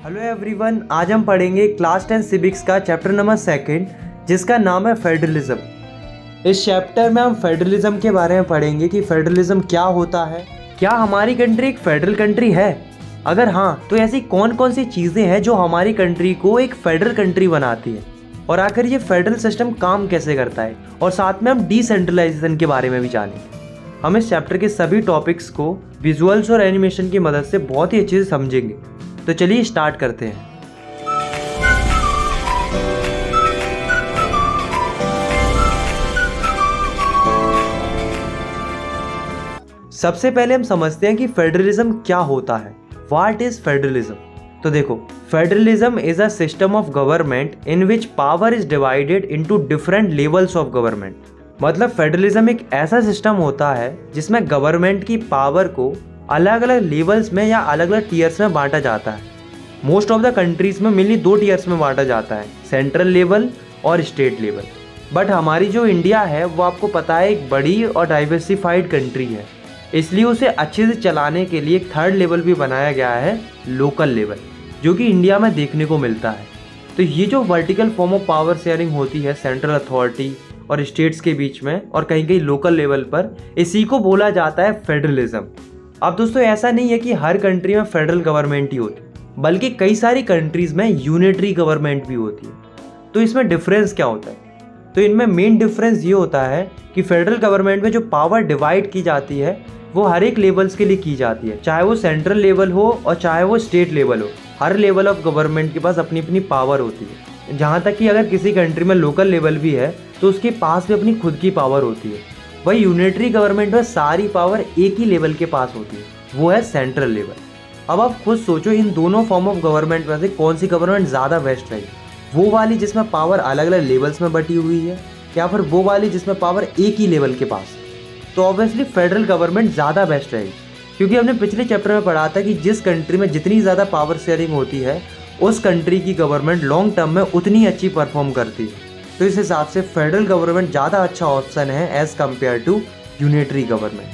Hello everyone, आज हम पढ़ेंगे क्लास 10 सिविक्स का चैप्टर नंबर 2 जिसका नाम है फेडरलिज्म। इस चैप्टर में हम फेडरलिज्म के बारे में पढ़ेंगे कि फेडरलिज्म क्या होता है, क्या हमारी कंट्री एक फेडरल कंट्री है, अगर हाँ तो ऐसी कौन कौन सी चीज़ें हैं जो हमारी कंट्री को एक फेडरल कंट्री बनाती है, और आखिर ये फेडरल सिस्टम काम कैसे करता है, और साथ में हम डिसेंट्रलाइजेशन के बारे में भी जानेंगे। हम इस चैप्टर के सभी टॉपिक्स को विजुअल्स और एनिमेशन की मदद से बहुत ही अच्छे से समझेंगे। तो चलिए स्टार्ट करते हैं। सबसे पहले हम समझते हैं कि फेडरलिज्म क्या होता है। What is federalism? तो देखो, federalism is a system of government in which power is divided into different levels of government. मतलब फेडरलिज्म एक ऐसा सिस्टम होता है जिसमें गवर्नमेंट की पावर को अलग अलग लेवल्स में या अलग अलग टीयर्स में बांटा जाता है। मोस्ट ऑफ द कंट्रीज में मेनली 2 टीयर्स में बांटा जाता है, सेंट्रल लेवल और स्टेट लेवल। बट हमारी जो इंडिया है वो आपको पता है एक बड़ी और डाइवर्सिफाइड कंट्री है, इसलिए उसे अच्छे से चलाने के लिए एक 3rd लेवल भी बनाया गया है, लोकल लेवल, जो कि इंडिया में देखने को मिलता है। तो ये जो vertical form of power sharing होती है सेंट्रल अथॉरिटी और स्टेट्स के बीच में और कहीं कहीं लोकल लेवल पर, इसी को बोला जाता है फेडरलिज्म। अब दोस्तों ऐसा नहीं है कि हर कंट्री में फेडरल गवर्नमेंट ही होती, बल्कि कई सारी कंट्रीज में यूनिटरी गवर्नमेंट भी होती है। तो इसमें डिफरेंस क्या होता है? तो इनमें मेन डिफरेंस ये होता है कि फेडरल गवर्नमेंट में जो पावर डिवाइड की जाती है वो हर एक लेवल्स के लिए की जाती है, चाहे वो सेंट्रल लेवल हो और चाहे वो स्टेट लेवल हो। हर लेवल ऑफ गवर्नमेंट के पास अपनी अपनी पावर होती है। जहाँ तक कि अगर किसी कंट्री में लोकल लेवल भी है तो उसके पास भी अपनी खुद की पावर होती है। वही यूनिटरी गवर्नमेंट में सारी पावर एक ही लेवल के पास होती है, वो है सेंट्रल लेवल। अब आप खुद सोचो, इन दोनों फॉर्म ऑफ गवर्नमेंट में से कौन सी गवर्नमेंट ज़्यादा बेस्ट रहेगी? वो वाली जिसमें पावर अलग अलग लेवल्स में बटी हुई है, या फिर वो वाली जिसमें पावर एक ही लेवल के पास है? तो ऑब्वियसली फेडरल गवर्नमेंट ज़्यादा बेस्ट रहेगी, क्योंकि हमने पिछले चैप्टर में पढ़ा था कि जिस कंट्री में जितनी ज़्यादा पावर शेयरिंग होती है उस कंट्री की गवर्नमेंट लॉन्ग टर्म में उतनी अच्छी परफॉर्म करती है। तो इस हिसाब से फेडरल गवर्नमेंट ज़्यादा अच्छा ऑप्शन है as compared to unitary government.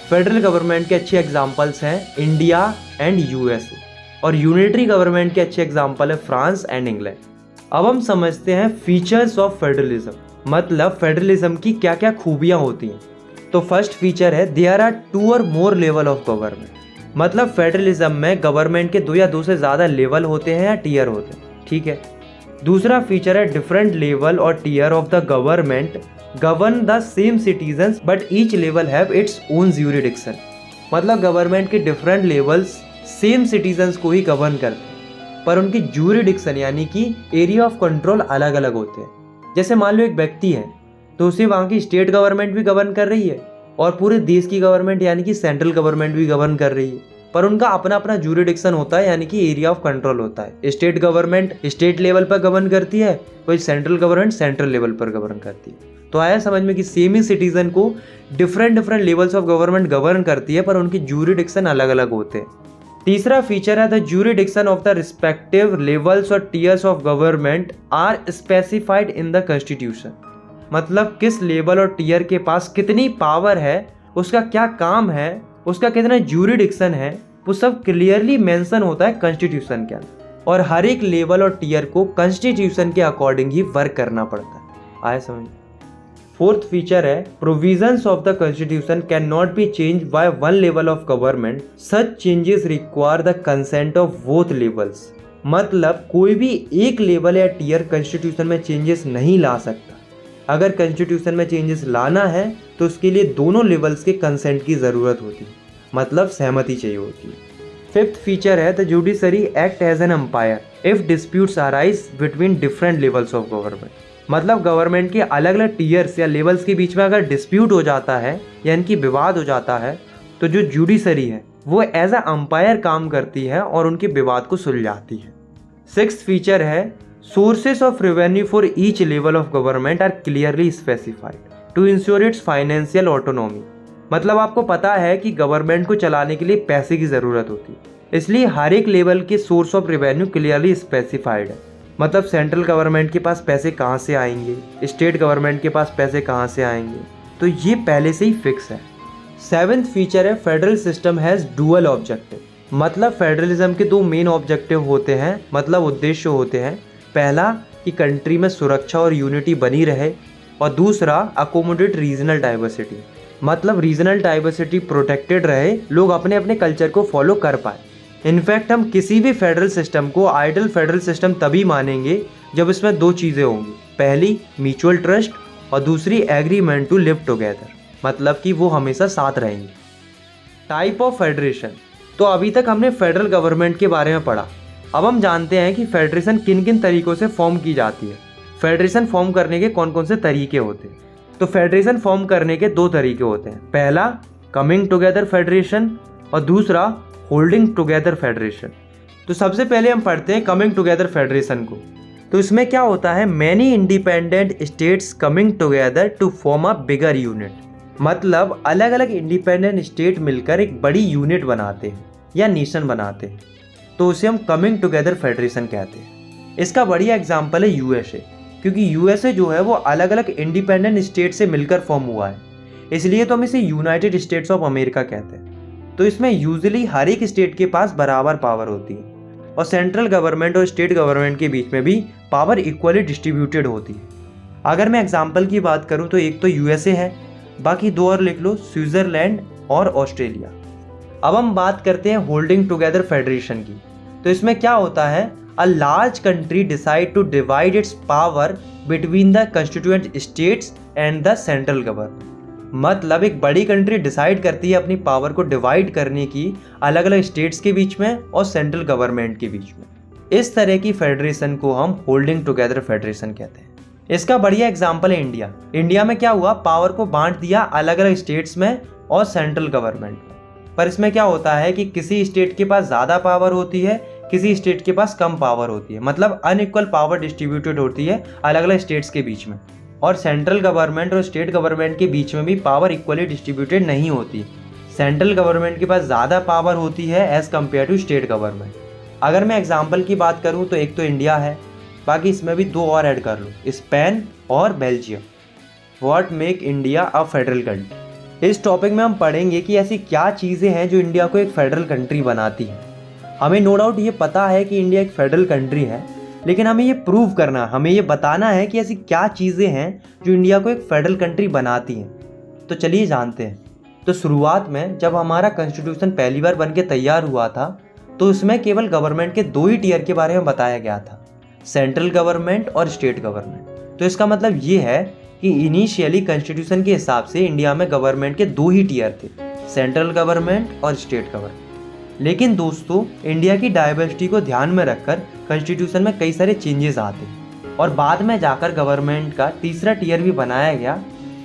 Federal government के अच्छे एग्जाम्पल्स हैं इंडिया एंड यूएसए, और यूनिटरी गवर्नमेंट के अच्छे एग्जाम्पल है फ्रांस एंड इंग्लैंड। अब हम समझते हैं फीचर्स ऑफ फेडरलिज्म, मतलब फेडरलिज्म की क्या क्या खूबियाँ होती हैं। तो फर्स्ट फीचर है देयर आर 2 और मोर लेवल ऑफ गवर्नमेंट। मतलब फेडरलिज्म में गवर्नमेंट के 2 या 2 से ज़्यादा लेवल होते हैं या टीयर होते हैं, ठीक है। दूसरा फीचर है डिफरेंट लेवल और tier of the government govern the same citizens but each level have its own jurisdiction. मतलब गवर्नमेंट के डिफरेंट लेवल्स सेम सिटीजन्स को ही गवर्न करते हैं, पर उनकी ज्यूरिडिक्शन यानी कि एरिया ऑफ कंट्रोल अलग अलग होते हैं। जैसे मान लो एक व्यक्ति है तो उसे वहाँ की स्टेट गवर्नमेंट भी गवर्न कर रही है और पूरे देश की गवर्नमेंट यानी कि सेंट्रल गवर्नमेंट भी गवर्न कर रही है, पर उनका अपना अपना ज्यूरिडिक्शन होता है यानी कि एरिया ऑफ कंट्रोल होता है। स्टेट गवर्नमेंट स्टेट लेवल पर गवर्न करती है, कोई सेंट्रल गवर्नमेंट सेंट्रल लेवल पर गवर्न करती है। तो आया समझ में कि सेम ही सिटीजन को different levels of government govern करती है, पर उनकी ज्यूरिडिक्शन अलग अलग होते हैं। तीसरा फीचर है the jurisdiction of the respective levels और tiers of government are specified in the constitution. मतलब किस लेवल और टीयर के पास कितनी पावर है, उसका क्या काम है, उसका कितना ज्यूरिडिक्शन है, वो सब क्लियरली मेंशन होता है कॉन्स्टिट्यूशन के अंदर, और हर एक लेवल और टीयर को कॉन्स्टिट्यूशन के अकॉर्डिंग ही वर्क करना पड़ता है। आया समझ। फोर्थ फीचर है provisions of the constitution can not be change by one level of government, such changes require the consent of both levels. मतलब कोई भी एक लेवल या टीयर कॉन्स्टिट्यूशन में चेंजेस नहीं ला सकता। अगर कॉन्स्टिट्यूशन में चेंजेस लाना है तो उसके लिए दोनों लेवल्स के कंसेंट की ज़रूरत होती है, मतलब सहमति चाहिए होती है। फिफ्थ फीचर है the judiciary act as an umpire if disputes arise between different levels of government. मतलब गवर्नमेंट के अलग अलग टीयर्स या लेवल्स के बीच में अगर डिस्प्यूट हो जाता है यानी कि विवाद हो जाता है, तो जो जुडिशरी है वो एज अ एम्पायर काम करती है और उनके विवाद को सुलझाती है। सिक्स्थ फीचर है sources of revenue for each level of government are clearly specified to ensure its financial autonomy. मतलब आपको पता है कि गवर्नमेंट को चलाने के लिए पैसे की ज़रूरत होती है, इसलिए हर एक लेवल के source of revenue clearly specified है। मतलब सेंट्रल गवर्नमेंट के पास पैसे कहाँ से आएंगे, स्टेट गवर्नमेंट के पास पैसे कहाँ से आएंगे, तो ये पहले से ही फिक्स है। सेवेंथ फीचर है federal system has dual objective. मतलब फेडरलिज्म के दो मेन ऑब्जेक्टिव होते हैं, मतलब उद्देश्य होते हैं। पहला कि कंट्री में सुरक्षा और यूनिटी बनी रहे, और दूसरा अकोमोडेट रीजनल डाइवर्सिटी, मतलब रीजनल डाइवर्सिटी प्रोटेक्टेड रहे, लोग अपने अपने कल्चर को फॉलो कर पाए। इनफैक्ट हम किसी भी फेडरल सिस्टम को आइडियल फेडरल सिस्टम तभी मानेंगे जब इसमें दो चीज़ें होंगी, पहली म्यूचुअल ट्रस्ट और दूसरी एग्रीमेंट टू लिव टुगेदर, मतलब कि वो हमेशा साथ रहेंगे। टाइप ऑफ फेडरेशन, तो अभी तक हमने फेडरल गवर्नमेंट के बारे में पढ़ा। अब हम जानते हैं कि फेडरेशन किन किन तरीक़ों से फॉर्म की जाती है, फेडरेशन फॉर्म करने के कौन कौन से तरीके होते हैं। तो फेडरेशन फॉर्म करने के दो तरीके होते हैं, पहला कमिंग टुगेदर फेडरेशन और दूसरा होल्डिंग टुगेदर फेडरेशन। तो सबसे पहले हम पढ़ते हैं कमिंग टुगेदर फेडरेशन को। तो इसमें क्या होता है, many independent states coming together to form a bigger unit, मतलब अलग अलग इंडिपेंडेंट स्टेट मिलकर एक बड़ी यूनिट बनाते हैं या नेशन बनाते हैं, तो उसे हम कमिंग टुगेदर फेडरेशन कहते हैं। इसका बढ़िया एग्जाम्पल है यूएसए, क्योंकि यूएसए जो है वो अलग अलग इंडिपेंडेंट स्टेट से मिलकर फॉर्म हुआ है, इसलिए तो हम इसे यूनाइटेड स्टेट्स ऑफ अमेरिका कहते हैं। तो इसमें यूजुअली हर एक स्टेट के पास बराबर पावर होती है, और सेंट्रल गवर्नमेंट और स्टेट गवर्नमेंट के बीच में भी पावर इक्वली डिस्ट्रीब्यूटेड होती है। अगर मैं एग्जाम्पल की बात करूँ तो एक तो यूएसए है, बाकी दो और लिख लो, स्विट्जरलैंड और ऑस्ट्रेलिया। अब हम बात करते हैं होल्डिंग टुगेदर फेडरेशन की। तो इसमें क्या होता है, a large country decide to divide its power between the constituent states and the central government, मतलब एक बड़ी कंट्री डिसाइड करती है अपनी पावर को डिवाइड करने की अलग अलग स्टेट्स के बीच में और सेंट्रल गवर्नमेंट के बीच में। इस तरह की फेडरेशन को हम होल्डिंग टुगेदर फेडरेशन कहते हैं। इसका बढ़िया एग्जाम्पल है इंडिया। इंडिया में क्या हुआ, पावर को बांट दिया अलग अलग स्टेट्स में और सेंट्रल गवर्नमेंट में, पर इसमें क्या होता है कि किसी स्टेट के पास ज़्यादा पावर होती है, किसी स्टेट के पास कम पावर होती है, मतलब अनइक्वल पावर डिस्ट्रीब्यूटेड होती है अलग अलग स्टेट्स के बीच में। और सेंट्रल गवर्नमेंट और स्टेट गवर्नमेंट के बीच में भी पावर इक्वली डिस्ट्रीब्यूटेड नहीं होती, सेंट्रल गवर्नमेंट के पास ज़्यादा पावर होती है as compared to state government. अगर मैं एग्जाम्पल की बात करूँ तो एक तो इंडिया है, बाकी इसमें भी दो और ऐड कर लो, स्पेन और Belgium. What make India a federal country. इस टॉपिक में हम पढ़ेंगे कि ऐसी क्या चीज़ें हैं जो इंडिया को एक फेडरल कंट्री बनाती हैं। हमें नो डाउट ये पता है कि इंडिया एक फेडरल कंट्री है, लेकिन हमें ये प्रूव करना, हमें ये बताना है कि ऐसी क्या चीज़ें हैं जो इंडिया को एक फेडरल कंट्री बनाती हैं। तो चलिए जानते हैं। तो शुरुआत में जब हमारा कॉन्स्टिट्यूशन पहली बार बन के तैयार हुआ था, तो इसमें केवल गवर्नमेंट के दो ही टीयर के बारे में बताया गया था, सेंट्रल गवर्नमेंट और स्टेट गवर्नमेंट। तो इसका मतलब ये है कि इनिशियली कॉन्स्टिट्यूशन के हिसाब से इंडिया में गवर्नमेंट के दो ही टीयर थे, सेंट्रल गवर्नमेंट और स्टेट गवर्नमेंट। लेकिन दोस्तों, इंडिया की डाइवर्सिटी को ध्यान में रखकर कॉन्स्टिट्यूशन में कई सारे चेंजेस आते हैं, और बाद में जाकर गवर्नमेंट का तीसरा टीयर भी बनाया गया,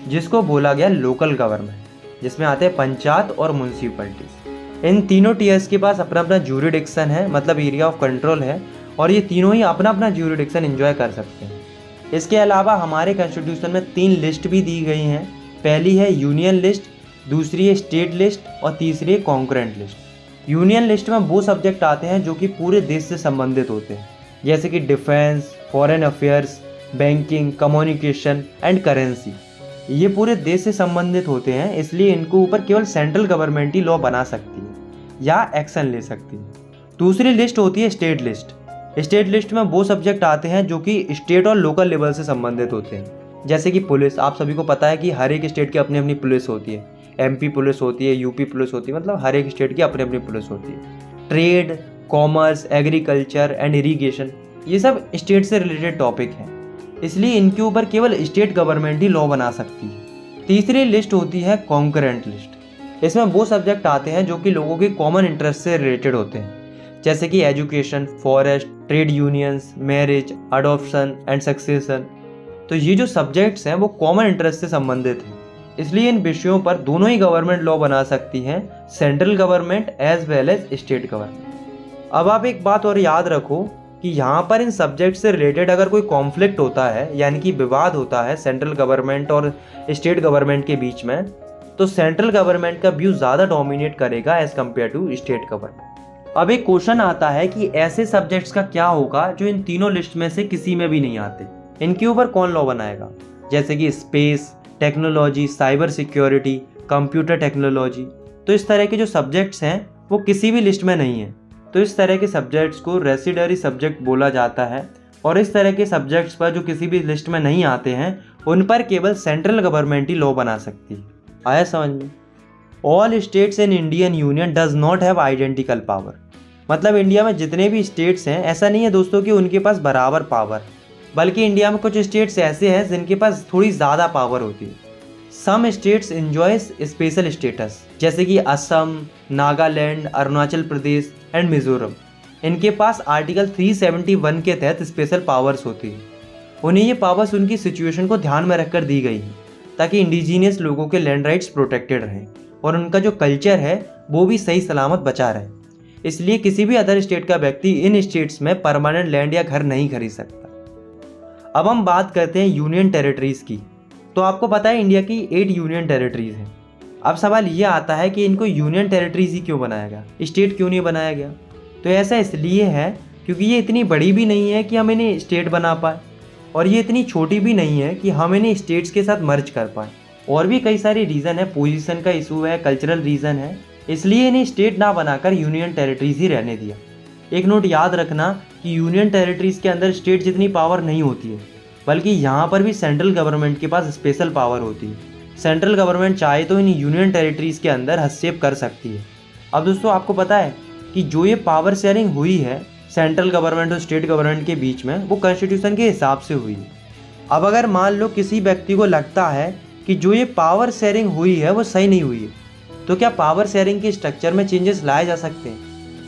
जिसको बोला गया लोकल गवर्नमेंट, जिसमें आते हैं पंचायत और म्यूनसिपैलिटीज। इन तीनों टीयर्स के पास अपना अपना ज्यूरिडिक्शन है, मतलब एरिया ऑफ कंट्रोल है, और ये तीनों ही अपना अपना ज्यूरिडिक्शन एंजॉय कर सकते हैं। इसके अलावा हमारे कॉन्स्टिट्यूशन में 3 लिस्ट भी दी गई हैं। पहली है यूनियन लिस्ट, दूसरी है स्टेट लिस्ट और तीसरी है कॉन्करेंट लिस्ट। यूनियन लिस्ट में वो सब्जेक्ट आते हैं जो कि पूरे देश से संबंधित होते हैं, जैसे कि defence, foreign affairs, banking, communication and currency. ये पूरे देश से संबंधित होते हैं, इसलिए इनको ऊपर केवल सेंट्रल गवर्नमेंट ही लॉ बना सकती है या एक्शन ले सकती है। दूसरी लिस्ट होती है स्टेट लिस्ट। स्टेट लिस्ट में वो सब्जेक्ट आते हैं जो कि स्टेट और लोकल लेवल से संबंधित होते हैं, जैसे कि पुलिस। आप सभी को पता है कि हर एक स्टेट की अपनी अपनी पुलिस होती है, एमपी पुलिस होती है, यूपी पुलिस होती है, मतलब हर एक स्टेट की अपनी अपनी पुलिस होती है। Trade, commerce, agriculture and irrigation, ये सब स्टेट से रिलेटेड टॉपिक हैं, इसलिए इनके ऊपर केवल स्टेट गवर्नमेंट ही लॉ बना सकती है। तीसरी लिस्ट होती है कॉन्करेंट लिस्ट। इसमें वो सब्जेक्ट आते हैं जो कि लोगों के कॉमन इंटरेस्ट से रिलेटेड होते हैं, जैसे कि education, forest, trade unions, marriage, adoption and succession. तो ये जो सब्जेक्ट्स हैं वो कॉमन इंटरेस्ट से संबंधित हैं, इसलिए इन विषयों पर दोनों ही गवर्नमेंट लॉ बना सकती हैं, central government as well as state government. अब आप एक बात और याद रखो कि यहाँ पर इन सब्जेक्ट से रिलेटेड अगर कोई कॉन्फ्लिक्ट होता है, यानी कि विवाद होता है सेंट्रल गवर्नमेंट और स्टेट गवर्नमेंट के बीच में, तो सेंट्रल गवर्नमेंट का व्यू ज़्यादा डोमिनेट करेगा as compared to state government. अब एक क्वेश्चन आता है कि ऐसे सब्जेक्ट्स का क्या होगा जो इन तीनों लिस्ट में से किसी में भी नहीं आते, इनके ऊपर कौन लॉ बनाएगा, जैसे कि space, technology, cyber security, computer technology. तो इस तरह के जो सब्जेक्ट्स हैं वो किसी भी लिस्ट में नहीं है। तो इस तरह के सब्जेक्ट्स को रेसिडरी सब्जेक्ट बोला जाता है और इस तरह के सब्जेक्ट्स पर जो किसी भी लिस्ट में नहीं आते हैं उन पर केवल सेंट्रल गवर्नमेंट ही लॉ बना सकती है। आया समझ में? All states in Indian union does not have identical power. मतलब इंडिया में जितने भी स्टेट्स हैं ऐसा नहीं है दोस्तों कि उनके पास बराबर पावर, बल्कि इंडिया में कुछ स्टेट्स ऐसे हैं जिनके पास थोड़ी ज़्यादा पावर होती है। Some states enjoys special status, जैसे कि असम, नागालैंड, अरुणाचल प्रदेश एंड मिजोरम। इनके पास आर्टिकल 371 के तहत स्पेशल पावर्स होती है। उन्हें ये पावर्स उनकी सिचुएशन को ध्यान में रखकर दी गई है ताकि इंडिजीनियस लोगों के लैंड राइट्स प्रोटेक्टेड रहें और उनका जो कल्चर है वो भी सही सलामत बचा रहे। इसलिए किसी भी अदर स्टेट का व्यक्ति इन स्टेट्स में परमानेंट लैंड या घर नहीं खरीद सकता। अब हम बात करते हैं यूनियन टेरिटरीज़ की। तो आपको पता है इंडिया की 8 यूनियन टेरिटरीज़ हैं। अब सवाल ये आता है कि इनको यूनियन टेरिटरीज़ ही क्यों बनाया गया, स्टेट क्यों नहीं बनाया गया? तो ऐसा इसलिए है क्योंकि ये इतनी बड़ी भी नहीं है कि हम इन्हें स्टेट बना पाए और ये इतनी छोटी भी नहीं है कि हम इन्हें स्टेट्स के साथ मर्ज कर पाए। और भी कई सारे रीज़न है, पोजीशन का इशू है, कल्चरल रीज़न है, इसलिए इन्हें स्टेट ना बनाकर यूनियन टेरिटरीज़ ही रहने दिया। एक नोट याद रखना कि यूनियन टेरिटरीज़ के अंदर स्टेट जितनी पावर नहीं होती है, बल्कि यहाँ पर भी सेंट्रल गवर्नमेंट के पास स्पेशल पावर होती है। सेंट्रल गवर्नमेंट चाहे तो इन यूनियन टेरिटरीज़ के अंदर हस्तक्षेप कर सकती है। अब दोस्तों आपको पता है कि जो ये पावर शेयरिंग हुई है सेंट्रल गवर्नमेंट और स्टेट गवर्नमेंट के बीच में, वो कॉन्स्टिट्यूशन के हिसाब से हुई है। अब अगर मान लो किसी व्यक्ति को लगता है कि जो ये पावर शेयरिंग हुई है वो सही नहीं हुई है, तो क्या पावर शेयरिंग के स्ट्रक्चर में चेंजेस लाए जा सकते हैं?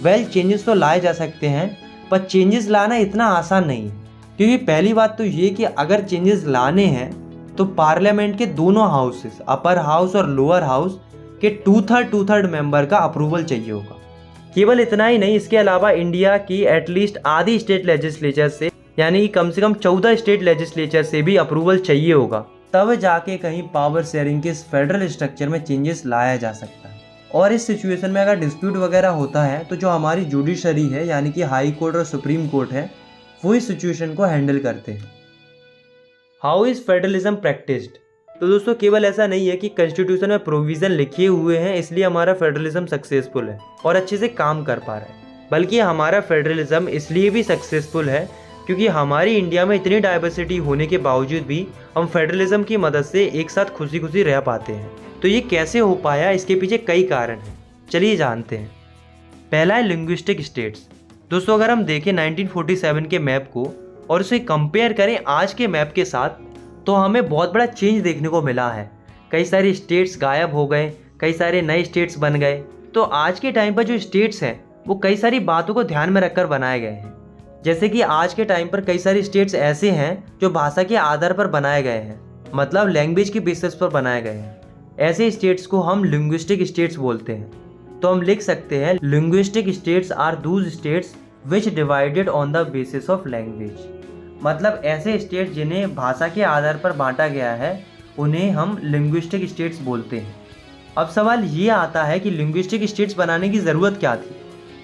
वेल, चेंजेस तो लाए जा सकते हैं, पर चेंजेस लाना इतना आसान नहीं है। क्योंकि पहली बात तो ये कि अगर चेंजेस लाने हैं तो पार्लियामेंट के दोनों हाउसेस, अपर हाउस और लोअर हाउस के 2/3 मेंबर का अप्रूवल चाहिए होगा। केवल इतना ही नहीं, इसके अलावा इंडिया की एटलीस्ट आधी स्टेट लेजिस्लेचर से, यानी कि कम से कम 14 स्टेट लेजिस्लेचर से भी अप्रूवल चाहिए होगा, तब जाके कहीं पावर शेयरिंग के इस फेडरल स्ट्रक्चर में चेंजेस लाया जा सकता है। और इस सिचुएशन में अगर डिस्प्यूट वगैरह होता है तो जो हमारी जुडिशरी है, यानी कि हाई कोर्ट और सुप्रीम कोर्ट है, वो इस सिचुएशन को हैंडल करते हैं। How is federalism practised? तो दोस्तों केवल ऐसा नहीं है कि कॉन्स्टिट्यूशन में प्रोविजन लिखे हुए हैं इसलिए हमारा फेडरलिज्म सक्सेसफुल है और अच्छे से काम कर पा रहा है, बल्कि हमारा फेडरलिज्म इसलिए भी सक्सेसफुल है क्योंकि हमारी इंडिया में इतनी डाइवर्सिटी होने के बावजूद भी हम फेडरलिज्म की मदद से एक साथ खुशी खुशी रह पाते हैं। तो ये कैसे हो पाया, इसके पीछे कई कारण हैं, चलिए जानते हैं। पहला है लिंग्विस्टिक स्टेट्स। दोस्तों अगर हम देखें 1947 के मैप को और उसे कंपेयर करें आज के मैप के साथ, तो हमें बहुत बड़ा चेंज देखने को मिला है। कई सारे स्टेट्स गायब हो गए, कई सारे नए स्टेट्स बन गए। तो आज के टाइम पर जो स्टेट्स हैं वो कई सारी बातों को ध्यान में रखकर बनाए गए हैं। जैसे कि आज के टाइम पर कई सारे स्टेट्स ऐसे हैं जो भाषा के आधार पर बनाए गए हैं, मतलब लैंग्वेज के बेसिस पर बनाए गए हैं। ऐसे स्टेट्स को हम लिंग्विस्टिक स्टेट्स बोलते हैं। तो हम लिख सकते हैं linguistic states are those states which divided on the basis of language. मतलब ऐसे स्टेट जिन्हें भाषा के आधार पर बांटा गया है उन्हें हम लिंग्विस्टिक स्टेट्स बोलते हैं। अब सवाल ये आता है कि लिंग्विस्टिक स्टेट्स बनाने की ज़रूरत क्या थी?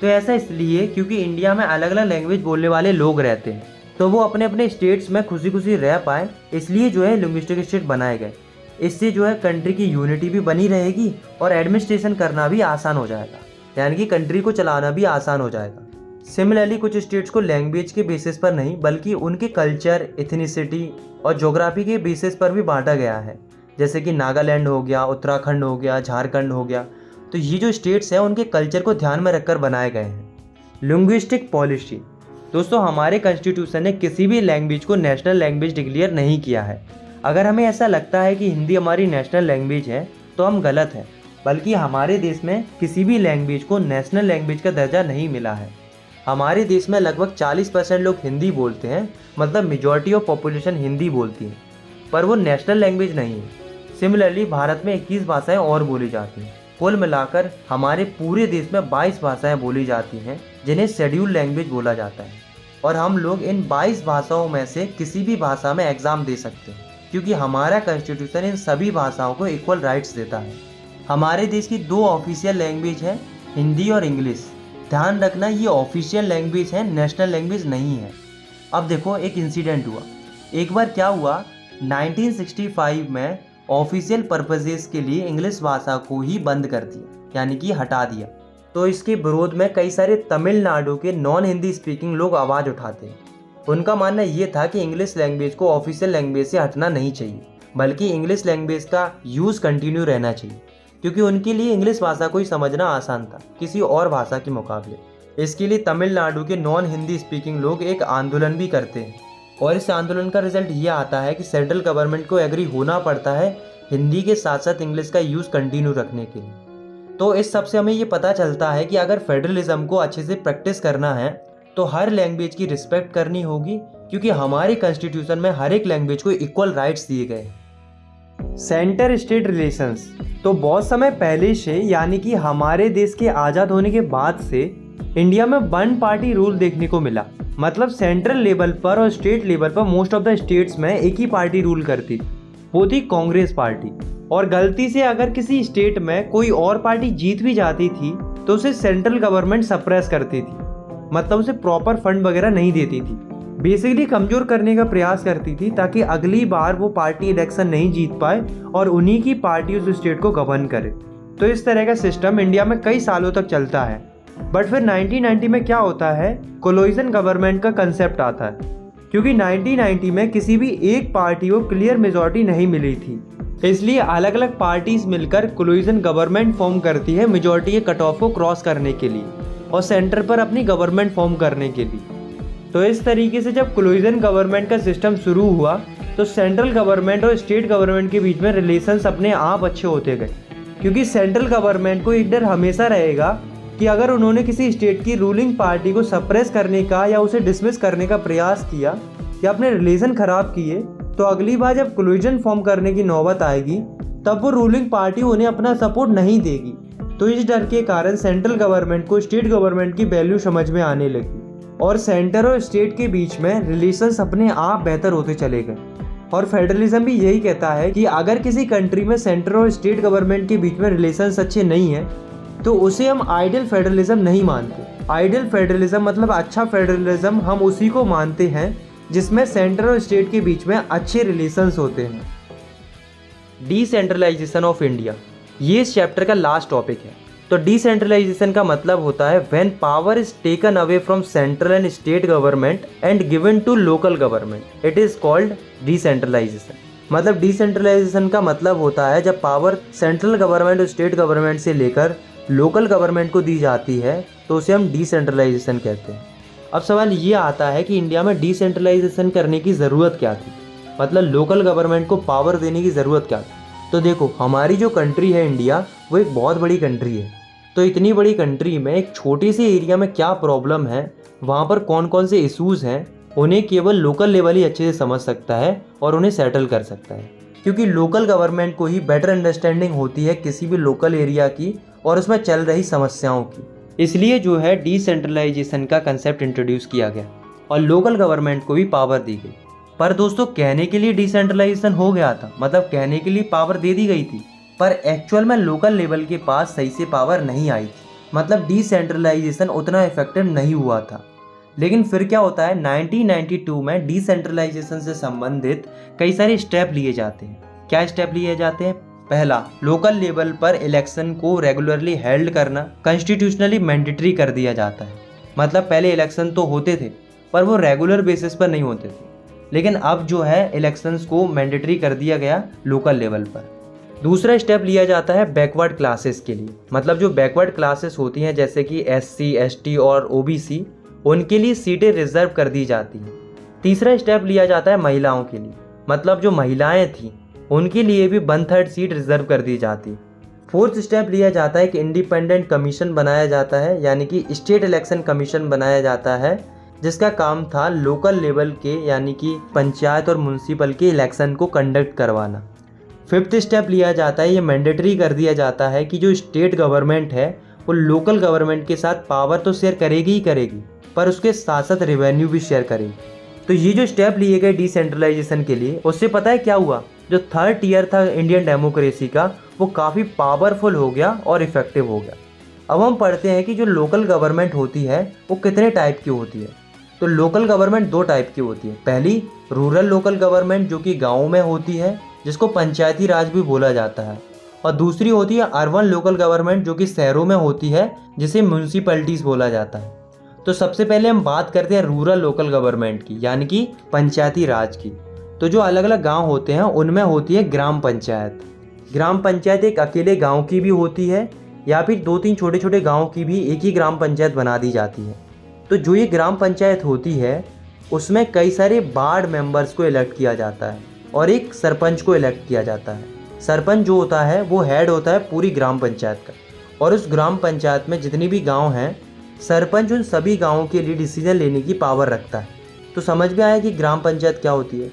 तो ऐसा इसलिए क्योंकि इंडिया में अलग अलग लैंग्वेज बोलने वाले लोग रहते हैं, तो वो अपने अपने स्टेट्स में खुशी खुशी रह पाए, इसलिए जो है लिंग्विस्टिक स्टेट बनाए गए। इससे जो है कंट्री की यूनिटी भी बनी रहेगी और एडमिनिस्ट्रेशन करना भी आसान हो जाएगा, यानी कि कंट्री को चलाना भी आसान हो जाएगा। सिमिलरली कुछ स्टेट्स को लैंग्वेज के बेसिस पर नहीं बल्कि उनके कल्चर, एथनिसिटी और ज्योग्राफी के बेसिस पर भी बांटा गया है। जैसे कि नागालैंड हो गया, उत्तराखंड हो गया, झारखंड हो गया। तो ये जो स्टेट्स हैं उनके कल्चर को ध्यान में रखकर बनाए गए हैं। Linguistic policy. दोस्तों हमारे कॉन्स्टिट्यूशन ने किसी भी लैंग्वेज को नेशनल लैंग्वेज डिक्लेयर नहीं किया है। अगर हमें ऐसा लगता है कि हिंदी हमारी नेशनल लैंग्वेज है तो हम गलत हैं, बल्कि हमारे देश में किसी भी लैंग्वेज को नेशनल लैंग्वेज का दर्जा नहीं मिला है। हमारे देश में लगभग 40% लोग हिंदी बोलते हैं, मतलब मेजॉरिटी ऑफ पॉपुलेशन हिंदी बोलती है, पर वो नेशनल लैंग्वेज नहीं है। सिमिलरली भारत में 21 भाषाएं और बोली जाती हैं। कुल मिलाकर हमारे पूरे देश में 22 भाषाएं बोली जाती हैं जिन्हें शेड्यूल लैंग्वेज बोला जाता है। और हम लोग इन 22 भाषाओं में से किसी भी भाषा में एग्ज़ाम दे सकते हैं क्योंकि हमारा कॉन्स्टिट्यूशन इन सभी भाषाओं को इक्वल राइट्स देता है। हमारे देश की 2 ऑफिशियल लैंग्वेज है, हिंदी और इंग्लिश। ध्यान रखना ये ऑफिशियल लैंग्वेज है, नेशनल लैंग्वेज नहीं है। अब देखो एक इंसिडेंट हुआ। एक बार क्या हुआ, 1965 में ऑफिशियल पर्पजेस के लिए इंग्लिश भाषा को ही बंद कर दिया, यानी कि हटा दिया। तो इसके विरोध में कई सारे तमिलनाडु के नॉन हिंदी स्पीकिंग लोग आवाज़ उठाते हैं। उनका मानना ये था कि इंग्लिश लैंग्वेज को ऑफिशियल लैंग्वेज से हटना नहीं चाहिए, बल्कि इंग्लिश लैंग्वेज का यूज़ कंटिन्यू रहना चाहिए, क्योंकि उनके लिए इंग्लिश भाषा को ही समझना आसान था किसी और भाषा के मुकाबले। इसके लिए तमिलनाडु के नॉन हिंदी स्पीकिंग लोग एक आंदोलन भी करते हैं और इस आंदोलन का रिजल्ट ये आता है कि सेंट्रल गवर्नमेंट को एग्री होना पड़ता है हिंदी के साथ साथ इंग्लिश का यूज़ कंटिन्यू रखने के लिए। तो इस सब से हमें ये पता चलता है कि अगर फेडरलिज्म को अच्छे से प्रैक्टिस करना है तो हर लैंग्वेज की रिस्पेक्ट करनी होगी, क्योंकि हमारे कॉन्स्टिट्यूशन में हर एक लैंग्वेज को इक्वल राइट्स दिए गए। सेंटर स्टेट रिलेशंस, तो बहुत समय पहले से यानी कि हमारे देश के आज़ाद होने के बाद से इंडिया में वन पार्टी रूल देखने को मिला। मतलब सेंट्रल लेवल पर और स्टेट लेवल पर मोस्ट ऑफ द स्टेट्स में एक ही पार्टी रूल करती थी, वो थी कांग्रेस पार्टी। और गलती से अगर किसी स्टेट में कोई और पार्टी जीत भी जाती थी तो उसे सेंट्रल गवर्नमेंट सप्रेस करती थी, मतलब उसे प्रॉपर फंड वगैरह नहीं देती थी। बेसिकली कमज़ोर करने का प्रयास करती थी ताकि अगली बार वो पार्टी इलेक्शन नहीं जीत पाए और उन्हीं की पार्टी उस स्टेट को गवर्न करे। तो इस तरह का सिस्टम इंडिया में कई सालों तक चलता है। बट फिर 1990 में क्या होता है, कोलिशन गवर्नमेंट का कंसेप्ट आता है, क्योंकि 1990 में किसी भी एक पार्टी को क्लियर मेजॉरिटी नहीं मिली थी, इसलिए अलग अलग पार्टीज मिलकर कोलिशन गवर्नमेंट फॉर्म करती है मेजॉरिटी के कट ऑफ को क्रॉस करने के लिए और सेंटर पर अपनी गवर्नमेंट फॉर्म करने के लिए। तो इस तरीके से जब कोलिशन गवर्नमेंट का सिस्टम शुरू हुआ तो सेंट्रल गवर्नमेंट और स्टेट गवर्नमेंट के बीच में रिलेशंस अपने आप अच्छे होते गए, क्योंकि सेंट्रल गवर्नमेंट को एक डर हमेशा रहेगा कि अगर उन्होंने किसी स्टेट की रूलिंग पार्टी को सप्रेस करने का या उसे डिसमिस करने का प्रयास किया या अपने रिलेशन खराब किए, तो अगली बार जब कोलिशन फॉर्म करने की नौबत आएगी तब वो रूलिंग पार्टी उन्हें अपना सपोर्ट नहीं देगी। तो इस डर के कारण सेंट्रल गवर्नमेंट को स्टेट गवर्नमेंट की वैल्यू समझ में आने लगी और सेंटर और स्टेट के बीच में रिलेशंस अपने आप बेहतर होते चले गए। और फेडरलिज्म भी यही कहता है कि अगर किसी कंट्री में सेंटर और स्टेट गवर्नमेंट के बीच में रिलेशंस अच्छे नहीं हैं तो उसे हम आइडियल फेडरलिज्म नहीं मानते। आइडियल फेडरलिज्म मतलब अच्छा फेडरलिज्म हम उसी को मानते हैं जिसमें सेंटर और स्टेट के बीच में अच्छे रिलेशंस होते हैं। डिसेंट्रलाइजेशन ऑफ इंडिया, ये इस चैप्टर का लास्ट टॉपिक है। तो डिसेंट्रलाइजेशन का मतलब होता है when power is taken away from central and state government and given to local government, it is called decentralisation. मतलब डिसेंट्रलाइजेशन का मतलब होता है जब पावर सेंट्रल गवर्नमेंट और स्टेट गवर्नमेंट से लेकर लोकल गवर्नमेंट को दी जाती है तो उसे हम डिसेंट्रलाइजेशन कहते हैं। अब सवाल ये आता है कि इंडिया में डिसेंट्रलाइजेशन करने की ज़रूरत क्या थी, मतलब लोकल गवर्नमेंट को पावर देने की ज़रूरत क्या थी। तो देखो, हमारी जो कंट्री है इंडिया, वो एक बहुत बड़ी कंट्री है। तो इतनी बड़ी कंट्री में एक छोटे से एरिया में क्या प्रॉब्लम है, वहाँ पर कौन कौन से इश्यूज़ हैं, उन्हें केवल लोकल लेवल ही अच्छे से समझ सकता है और उन्हें सेटल कर सकता है, क्योंकि लोकल गवर्नमेंट को ही बेटर अंडरस्टैंडिंग होती है किसी भी लोकल एरिया की और उसमें चल रही समस्याओं की। इसलिए जो है डिसेंट्रलाइजेशन का कंसेप्ट इंट्रोड्यूस किया गया और लोकल गवर्नमेंट को भी पावर दी गई। पर दोस्तों, कहने के लिए डिसेंट्रलाइजेशन हो गया था, मतलब कहने के लिए पावर दे दी गई थी, पर एक्चुअल में लोकल लेवल के पास सही से पावर नहीं आई थी। मतलब डिसेंट्रलाइजेशन उतना इफेक्टिव नहीं हुआ था। लेकिन फिर क्या होता है, 1992 में डिसेंट्रलाइजेशन से संबंधित कई सारे स्टेप लिए जाते हैं। क्या स्टेप लिए जाते हैं? पहला, लोकल लेवल पर इलेक्शन को रेगुलरली हेल्ड करना कॉन्स्टिट्यूशनली मैंडेटरी कर दिया जाता है। मतलब पहले इलेक्शन तो होते थे पर वो रेगुलर बेसिस पर नहीं होते थे, लेकिन अब जो है इलेक्शंस को मैंडेटरी कर दिया गया लोकल लेवल पर। दूसरा स्टेप लिया जाता है बैकवर्ड क्लासेस के लिए। मतलब जो बैकवर्ड क्लासेस होती हैं जैसे कि SC, ST और OBC, उनके लिए सीटें रिजर्व कर दी जाती हैं। तीसरा स्टेप लिया जाता है महिलाओं के लिए। मतलब जो महिलाएं थीं उनके लिए भी 1/3 सीट रिजर्व कर दी जाती। फोर्थ स्टेप लिया जाता है कि इंडिपेंडेंट कमीशन बनाया जाता है, यानी कि स्टेट इलेक्शन कमीशन बनाया जाता है, जिसका काम था लोकल लेवल के यानी कि पंचायत और म्यूनसिपल के इलेक्शन को कंडक्ट करवाना। फिफ्थ स्टेप लिया जाता है, ये मैंडेटरी कर दिया जाता है कि जो स्टेट गवर्नमेंट है वो लोकल गवर्नमेंट के साथ पावर तो शेयर करेगी ही करेगी, पर उसके साथ साथ रेवेन्यू भी शेयर करेगी। तो ये जो स्टेप लिए गए डिसेंट्रलाइजेशन के लिए, उससे पता है क्या हुआ, जो थर्ड ईयर था इंडियन डेमोक्रेसी का वो काफ़ी पावरफुल हो गया और इफेक्टिव हो गया। अब हम पढ़ते हैं कि जो लोकल गवर्नमेंट होती है वो कितने टाइप की होती है। तो लोकल गवर्नमेंट 2 टाइप की होती है। पहली, रूरल लोकल गवर्नमेंट, जो कि गाँव में होती है, जिसको पंचायती राज भी बोला जाता है। और दूसरी होती है अर्बन लोकल गवर्नमेंट, जो कि शहरों में होती है, जिसे म्यूनसिपैलिटीज़ बोला जाता है। तो सबसे पहले हम बात करते हैं रूरल लोकल गवर्नमेंट की, यानी कि पंचायती राज की। तो जो अलग अलग गांव होते हैं उनमें होती है ग्राम पंचायत। ग्राम पंचायत एक अकेले गांव की भी होती है या फिर 2-3 छोटे छोटे गांव की भी एक ही ग्राम पंचायत बना दी जाती है। तो जो ये ग्राम पंचायत होती है उसमें कई सारे वार्ड मेंबर्स को इलेक्ट किया जाता है और एक सरपंच को इलेक्ट किया जाता है। सरपंच जो होता है वो हेड होता है पूरी ग्राम पंचायत का, और उस ग्राम पंचायत में जितनी भी गांव हैं, सरपंच उन सभी गांवों के लिए डिसीजन लेने की पावर रखता है। तो समझ में आया कि ग्राम पंचायत क्या होती है।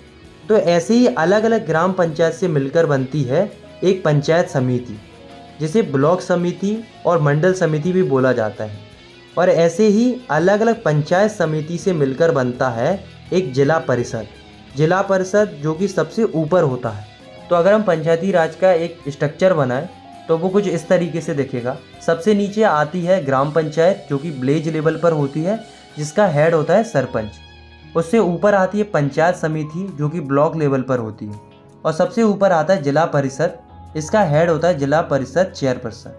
तो ऐसे ही अलग अलग ग्राम पंचायत से मिलकर बनती है एक पंचायत समिति, जिसे ब्लॉक समिति और मंडल समिति भी बोला जाता है। और ऐसे ही अलग अलग पंचायत समिति से मिलकर बनता है एक जिला परिषद। जिला परिषद जो कि सबसे ऊपर होता है। तो अगर हम पंचायती राज का एक स्ट्रक्चर बनाएं तो वो कुछ इस तरीके से दिखेगा। सबसे नीचे आती है ग्राम पंचायत, जो कि विलेज लेवल पर होती है, जिसका हेड होता है सरपंच। उससे ऊपर आती है पंचायत समिति, जो कि ब्लॉक लेवल पर होती है, और सबसे ऊपर आता है जिला परिषद। इसका हेड होता है जिला परिषद चेयरपर्सन।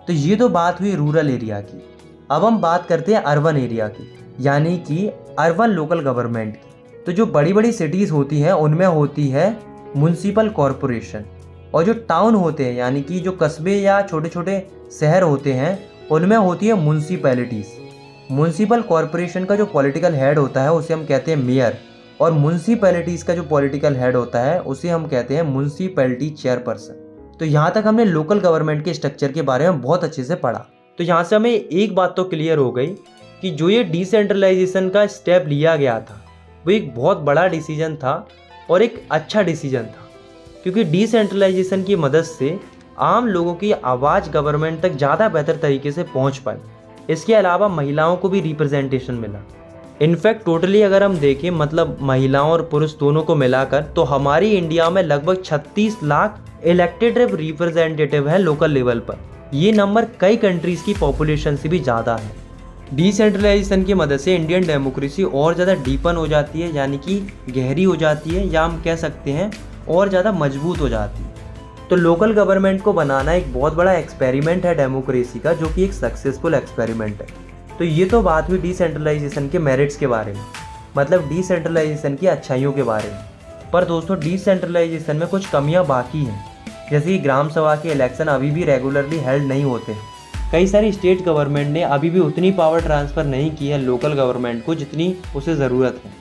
तो ये तो बात हुई रूरल एरिया की। अब हम बात करते हैं अर्बन एरिया की, यानी कि अर्बन लोकल गवर्नमेंट की। तो जो बड़ी बड़ी सिटीज़ होती हैं उनमें होती है म्युनिसिपल कॉरपोरेशन, और जो टाउन होते हैं यानी कि जो कस्बे या छोटे छोटे शहर होते हैं उनमें होती है म्युनिसिपैलिटीज़। म्युनिसिपल कॉरपोरेशन का जो पॉलिटिकल हेड होता है उसे हम कहते हैं मेयर, और म्युनिसिपैलिटीज़ का जो पॉलिटिकल हेड होता है उसे हम कहते हैं म्युनिसिपैलिटी चेयरपर्सन। तो यहाँ तक हमने लोकल गवर्नमेंट के स्ट्रक्चर के बारे में बहुत अच्छे से पढ़ा। तो यहाँ से हमें एक बात तो क्लियर हो गई कि जो ये डिसेंट्रलाइजेशन का स्टेप लिया गया था वो एक बहुत बड़ा डिसीजन था और एक अच्छा डिसीजन था, क्योंकि डिसेंट्रलाइजेशन की मदद से आम लोगों की आवाज़ गवर्नमेंट तक ज़्यादा बेहतर तरीके से पहुँच पाई। इसके अलावा महिलाओं को भी रिप्रेजेंटेशन मिला। इनफैक्ट टोटली अगर हम देखें, मतलब महिलाओं और पुरुष दोनों को मिलाकर, तो हमारी इंडिया में लगभग 36 लाख इलेक्टेड रिप्रेजेंटेटिव हैं लोकल लेवल पर। ये नंबर कई कंट्रीज़ की पॉपुलेशन से भी ज़्यादा है। डिसेंट्रलाइजेशन की मदद से इंडियन डेमोक्रेसी और ज़्यादा डीपन हो जाती है, यानी कि गहरी हो जाती है, या हम कह सकते हैं और ज़्यादा मजबूत हो जाती है। तो लोकल गवर्नमेंट को बनाना एक बहुत बड़ा एक्सपेरिमेंट है डेमोक्रेसी का, जो कि एक सक्सेसफुल एक्सपेरिमेंट है। तो ये तो बात हुई डिसेंट्रलाइजेशन के मेरिट्स के बारे में, मतलब डिसेंट्रलाइजेशन की अच्छाइयों के बारे में। पर दोस्तों, डिसेंट्रलाइजेशन में कुछ कमियां बाकी हैं, जैसे कि ग्राम सभा के इलेक्शन अभी भी रेगुलरली हेल्ड नहीं होते। कई सारी स्टेट गवर्नमेंट ने अभी भी उतनी पावर ट्रांसफ़र नहीं की है लोकल गवर्नमेंट को जितनी उसे ज़रूरत है।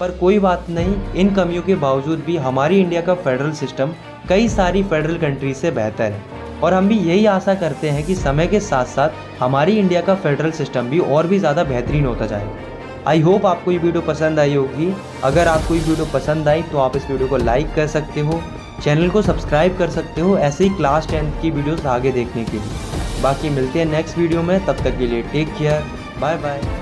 पर कोई बात नहीं, इन कमियों के बावजूद भी हमारी इंडिया का फेडरल सिस्टम कई सारी फेडरल कंट्रीज से बेहतर है, और हम भी यही आशा करते हैं कि समय के साथ साथ हमारी इंडिया का फेडरल सिस्टम भी और भी ज़्यादा बेहतरीन होता जाएगा। आई होप आपको ये वीडियो पसंद आई होगी। अगर आपको ये वीडियो पसंद आई तो आप इस वीडियो को लाइक कर सकते हो, चैनल को सब्सक्राइब कर सकते हो ऐसे ही क्लास 10th की वीडियोस आगे देखने के लिए। बाकी मिलते हैं नेक्स्ट वीडियो में, तब तक के लिए टेक केयर, बाय बाय।